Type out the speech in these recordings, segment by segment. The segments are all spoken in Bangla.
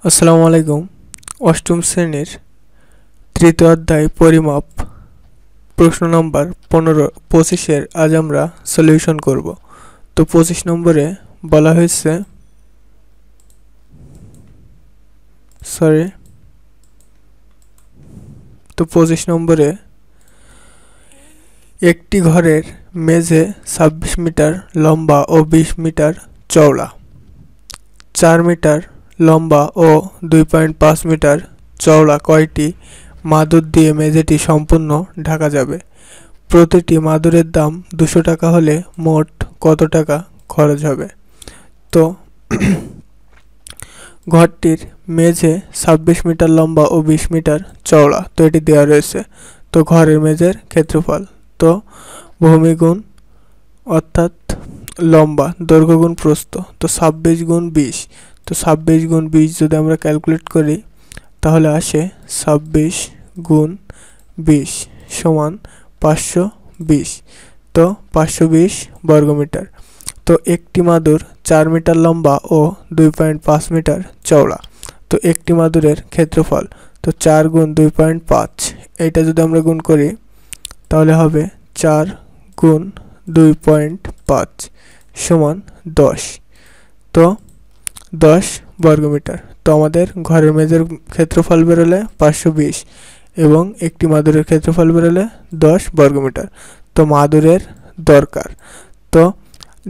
আসসালামু আলাইকুম। অষ্টম শ্রেণীর তৃতীয় অধ্যায় পরিমাপ প্রশ্ন নম্বর 25 আজ আমরা সলিউশন করব। তো 25 নম্বরে বলা হয়েছে তো 25 নম্বরে একটি ঘরের মেঝে 26 মিটার লম্বা ও 20 মিটার চওড়া, 4 মিটার লম্বা ও 2.5 মিটার চওড়া কয়টি মাদুর দিয়ে মেঝেটি সম্পূর্ণ ঢাকা যাবে? প্রতিটি মাদুরের দাম 200 টাকা হলে মোট কত টাকা খরচ হবে? তো ঘরটির মেঝে 26 মিটার লম্বা ও 20 মিটার চওড়া, তো এটি দেওয়া রয়েছে। তো ঘরের মেঝের ক্ষেত্রফল, তো ভূমি গুণ অর্থাৎ লম্বা, দৈর্ঘ্য গুণ প্রস্থ, তো 26 গুণ 20, তো 26 গুণ 20 যদি আমরা ক্যালকুলেট করি তাহলে আসে 26 গুণ 20 সমান 520, তো 520 বর্গমিটার। তো একটি মাদুর 4 মিটার লম্বা ও 2.5 মিটার চওড়া, তো একটি মাদুরের ক্ষেত্রফল, তো 4 গুণ 2.5, এইটা যদি আমরা গুণ করি তাহলে হবে 4 গুণ 2.5 সমান 10, তো 10 বর্গমিটার। তো আমাদের ঘরের মেঝের ক্ষেত্রফল বেরোলে 520 এবং একটি মাদুরের ক্ষেত্রফল বেরোলে 10 বর্গমিটার। তো মাদুরের দরকার, তো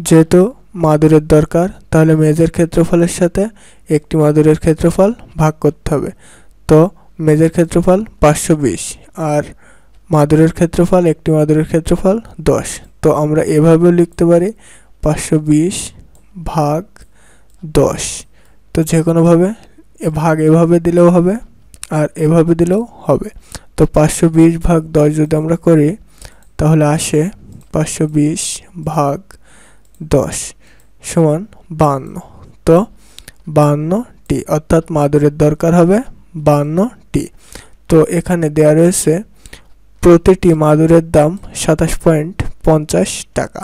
যেহেতু মাদুরের দরকার তাহলে মেঝের ক্ষেত্রফলের সাথে একটি মাদুরের ক্ষেত্রফল ভাগ করতে হবে। তো মেঝের ক্ষেত্রফল 520 আর মাদুরের ক্ষেত্রফল, একটি মাদুরের ক্ষেত্রফল 10। তো আমরা এভাবেও লিখতে পারি 520 ভাগ 10। তো যে কোনোভাবে ভাগ এভাবে দিলেও হবে আর এভাবে দিলেও হবে। তো 520 ভাগ 10 যদি আমরা করি তাহলে আসে 520 ভাগ 10 সমান 52। তো 52টি, অর্থাৎ মাদুরের দরকার হবে 52টি। তো এখানে দেওয়া রয়েছে প্রতিটি মাদুরের দাম 27.50 টাকা।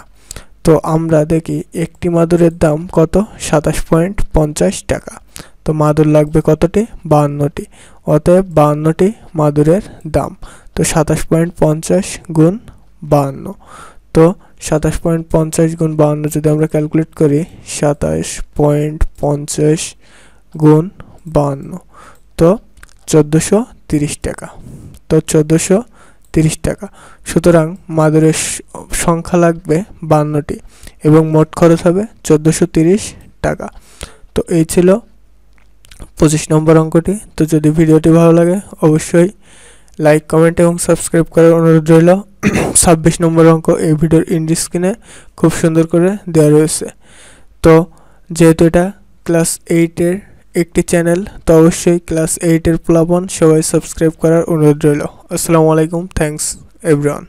তো আমরা দেখি একটি মাদুরের দাম কত, 27.50 টাকা। তো মাদুর লাগবে কতটি, 52টি, অতএব 52টি মাদুরের দাম। তো 27.50 গুণ 52, তো 27.50 গুণ 52 যদি আমরা ক্যালকুলেট করি 27.50 গুণ 52, তো 1430 টাকা। তো 1430 টাকা। সুতরাং মাদুরের সংখ্যা লাগবে 52টি এবং মোট খরচ হবে 1430 টাকা। তো এই ছিল 25 নম্বর অঙ্কটি। তো যদি ভিডিওটি ভালো লাগে অবশ্যই লাইক, কমেন্ট এবং সাবস্ক্রাইব করার অনুরোধ রইল। 26 নম্বর অঙ্ক এই ভিডিওর এন্ড স্ক্রিনে খুব সুন্দর করে দেওয়া রয়েছে। তো যেহেতু এটা ক্লাস 8-এর একটি চ্যানেল, তো অবশ্যই ক্লাস 8-এর প্লাবন সবাই সাবস্ক্রাইব করার অনুরোধ রইল। আসসালামু আলাইকুম, থ্যাঙ্কস এভরিওয়ান।